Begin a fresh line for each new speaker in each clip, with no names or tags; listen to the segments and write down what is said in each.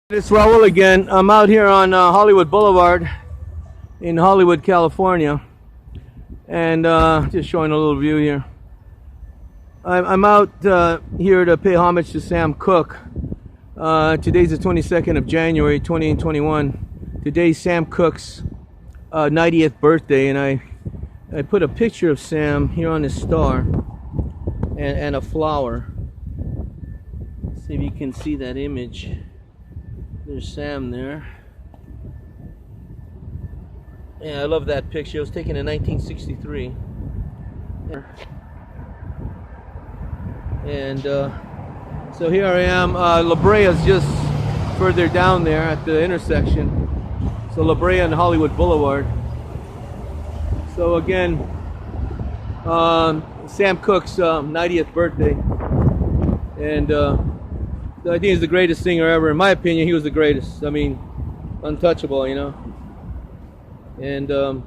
It's Raul again. I'm out here on Hollywood Boulevard in Hollywood, California, and just showing a little view here. I'm out here to pay homage to Sam Cooke. Today's the 22nd of January 2021. Today's Sam Cooke's 90th birthday, and I put a picture of Sam here on his star and a flower. See if you can see that image. There's Sam there. Yeah, I love that picture. It was taken in 1963. And so here I am. La Brea is just further down there at the intersection. So La Brea and Hollywood Boulevard. So again, Sam Cooke's 90th birthday. And I think he's the greatest singer ever. In my opinion, he was the greatest. I mean, untouchable, you know. And I'm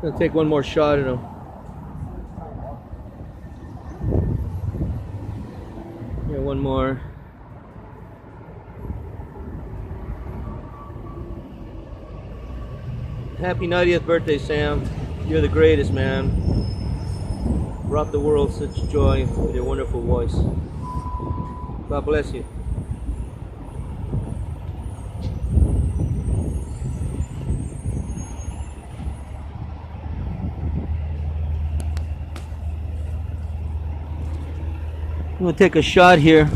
gonna take one more shot at him. Yeah, one more. Happy 90th birthday, Sam. You're the greatest, man. Brought the world such joy with your wonderful voice. God bless you. I'm going to take a shot here.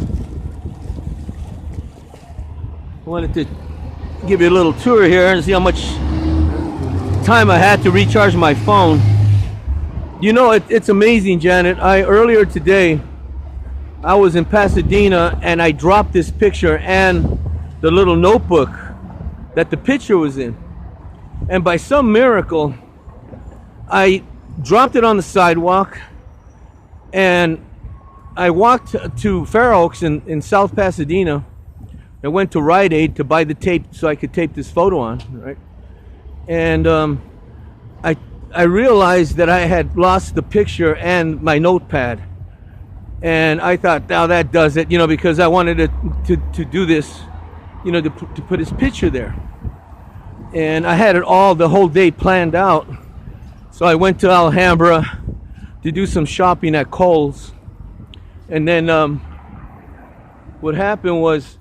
I wanted to give you a little tour here and see how much time I had to recharge my phone. You know, it's amazing, Janet. Earlier today, I was in Pasadena and I dropped this picture and the little notebook that the picture was in. And by some miracle, I dropped it on the sidewalk and I walked to Fair Oaks in South Pasadena. I went to Rite Aid to buy the tape so I could tape this photo on, right? And I realized that I had lost the picture and my notepad. And I thought, now that does it, you know, because I wanted to do this, you know, to put his picture there. And I had it all the whole day planned out. So I went to Alhambra to do some shopping at Kohl's. And then what happened was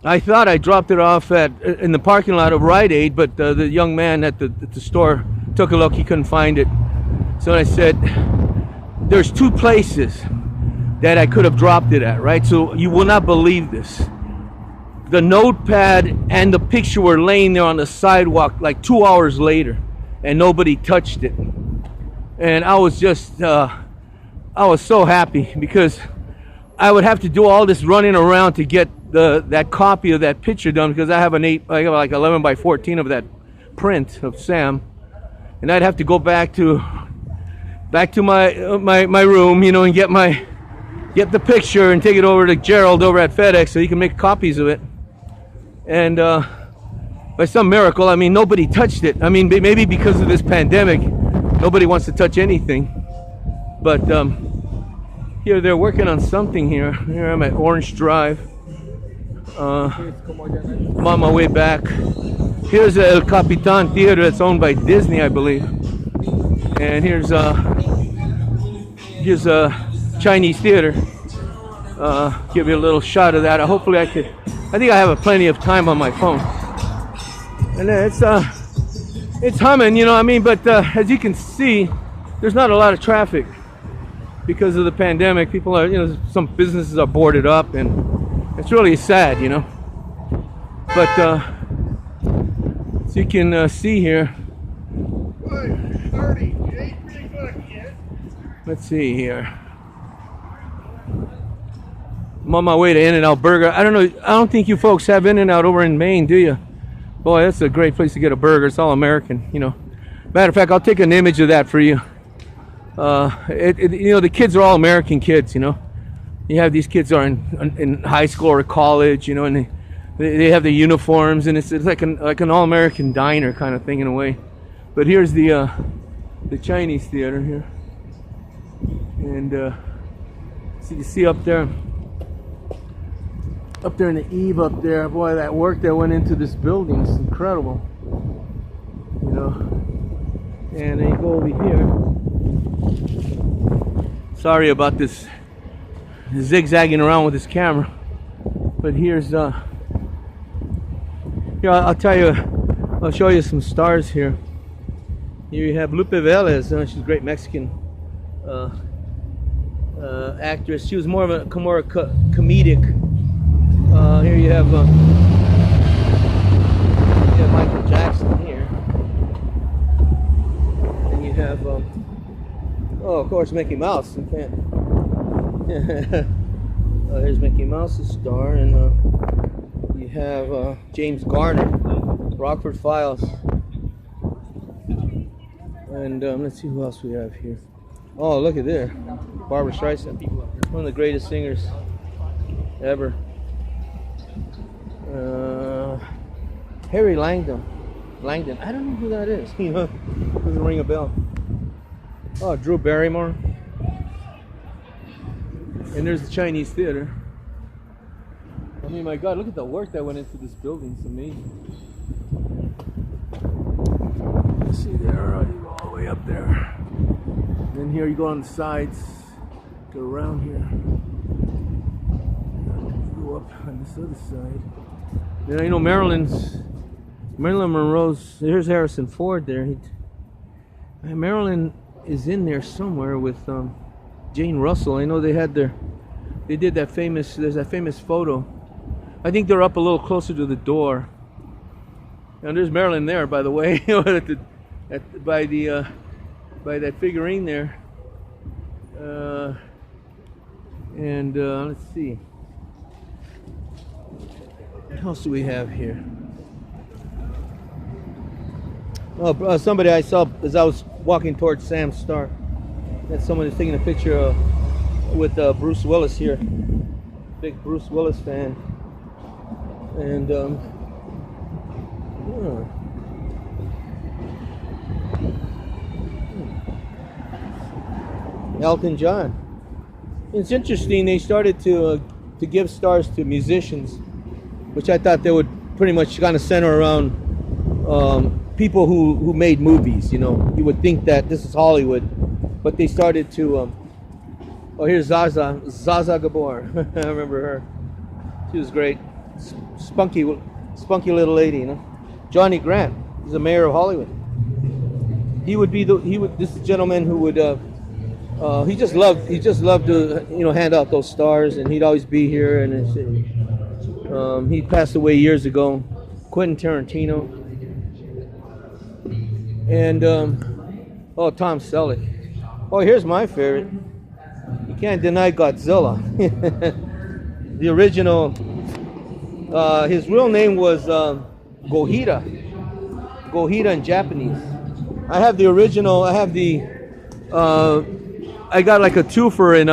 I thought I dropped it off in the parking lot of Rite Aid, but the young man at the store took a look. He couldn't find it. So I said, there's two places that I could have dropped it at, right? So you will not believe this. The notepad and the picture were laying there on the sidewalk like 2 hours later, and nobody touched it. And I was just, I was so happy because I would have to do all this running around to get that copy of that picture done, because I have I have like 11 by 14 of that print of Sam, and I'd have to go back to my room, you know, and get the picture and take it over to Gerald over at FedEx so he can make copies of it. And by some miracle, I mean, nobody touched it. I mean, maybe because of this pandemic, nobody wants to touch anything. But here they're working on something here. Here I'm at Orange Drive. I'm on my way back. Here's El Capitan Theater that's owned by Disney, I believe. And here's Chinese theater. Give you a little shot of that. Hopefully I think I have plenty of time on my phone. And it's humming, you know what I mean? But as you can see, there's not a lot of traffic because of the pandemic. People are, you know, some businesses are boarded up, and it's really sad, you know. But as you can see here, let's see here. I'm on my way to In-N-Out Burger. I don't think you folks have In-N-Out over in Maine, do you? Boy, that's a great place to get a burger. It's all American, you know. Matter of fact, I'll take an image of that for you. You know, the kids are all American kids, you know. You have these kids are in high school or college, you know, and they have the uniforms, and it's like an all-American diner kind of thing in a way. But here's the Chinese theater here, and so you see up there, Up there in the eave up there, boy, that work that went into this building is incredible. You know. And then you go over here. Sorry about this zigzagging around with this camera. But here's here, I'll tell you, I'll show you some stars here. Here you have Blvd. She's a great Mexican actress. She was more of a comedic. Here you have Michael Jackson here, and you have oh, of course, Mickey Mouse. You can't. Here's Mickey Mouse's star, and you have James Garner, Rockford Files, and let's see who else we have here. Oh, look at there, Barbra Streisand, one of the greatest singers ever. Harry Langdon. I don't know who that is. You know, doesn't ring a bell. Oh, Drew Barrymore. And there's the Chinese Theater. I mean, my God, look at the work that went into this building. It's amazing. You see there, you go all the way up there. Then here you go on the sides, go around here. Go up on this other side. Then you know Marilyn Monroe's. Here's Harrison Ford there. Marilyn is in there somewhere with Jane Russell. I know they did that famous. There's that famous photo. I think they're up a little closer to the door. And there's Marilyn there, by the way, by that figurine there. Let's see. What else do we have here? Oh, somebody I saw as I was walking towards Sam's Star. That someone is taking a picture with Bruce Willis here. Big Bruce Willis fan. And Elton John. It's interesting. They started to give stars to musicians, which I thought they would pretty much kind of center around people who made movies. You know, you would think that this is Hollywood, but they started to. Oh, here's Zaza Gabor. I remember her. She was great, spunky little lady. You know, Johnny Grant. He's the mayor of Hollywood. This gentleman who would. He just loved to hand out those stars, and he'd always be here. And he passed away years ago. Quentin Tarantino, and Tom Selleck. Oh, here's my favorite. You can't deny Godzilla. The original. His real name was Gohita. Gohita in Japanese. I have the original. I have the. I got like a twofer in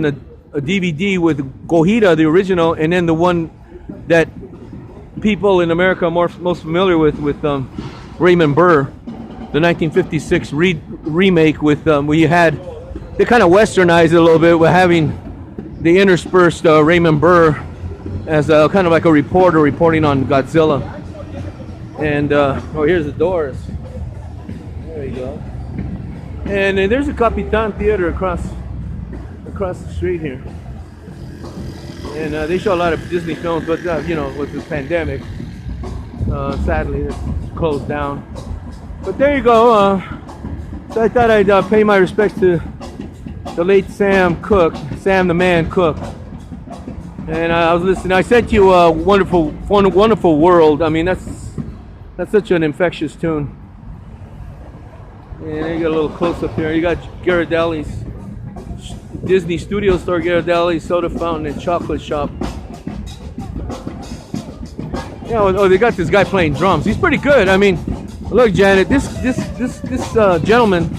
a DVD with Gohita, the original, and then the one that people in America are most familiar with Raymond Burr, the 1956 remake with where you had they kind of westernized it a little bit with having the interspersed Raymond Burr as kind of like a reporter reporting on Godzilla. And here's the Doors. There you go. And there's a Capitan Theater across the street here. And they show a lot of Disney films, but with the pandemic, sadly, it's closed down. But there you go. So I thought I'd pay my respects to the late Sam the Man Cooke. And I was listening. I sent you a wonderful world. I mean, that's such an infectious tune. And you got a little close up here. You got Ghirardelli's Disney Studio Store, Ghirardelli's Soda Fountain and Chocolate Shop. Yeah, they got this guy playing drums. He's pretty good. I mean, look, Janet, this gentleman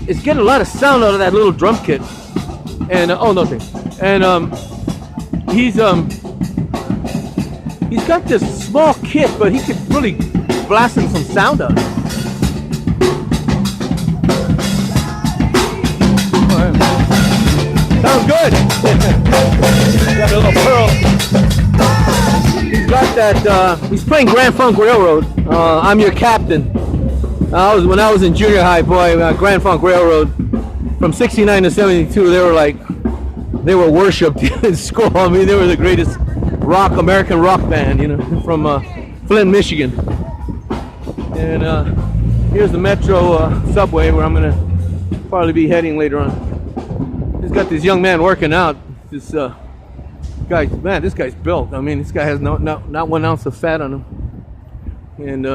is getting a lot of sound out of that little drum kit. And nothing. And he's got this small kit, but he could really blast some sound out of it. Sounds good. Got a little pearl. He's got that. He's playing Grand Funk Railroad. I'm Your Captain. When I was in junior high, boy, Grand Funk Railroad from '69 to '72. They were worshipped in school. I mean, they were the greatest American rock band, you know, from Flint, Michigan. And here's the Metro subway where I'm gonna probably be heading later on. He's got this young man working out. This guy, man, this guy's built. I mean, this guy has not 1 ounce of fat on him. And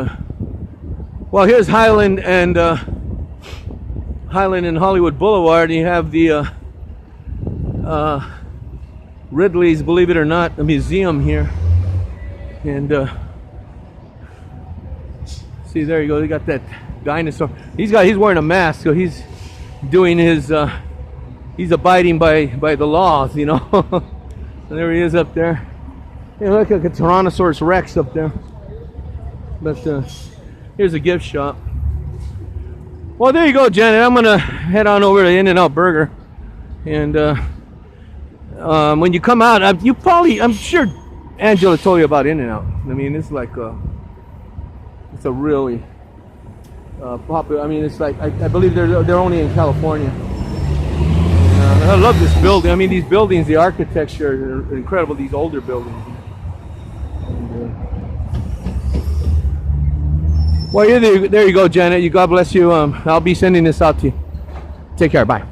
well, here's Highland and Hollywood Boulevard. You have the Ridley's, believe it or not, a museum here. And see, there you go. They got that dinosaur. He's wearing a mask, so he's doing his he's abiding by the laws, you know. And there he is up there. Yeah, look like a Tyrannosaurus Rex up there. But here's a gift shop. Well, there you go, Janet. I'm gonna head on over to In-N-Out Burger, and when you come out, I'm sure Angela told you about In-N-Out. I mean, it's like it's a really popular. I mean, it's like I believe they're only in California. I love this building. I mean, these buildings, the architecture are incredible. These older buildings. And, well, there you go, Janet. God bless you. I'll be sending this out to you. Take care. Bye.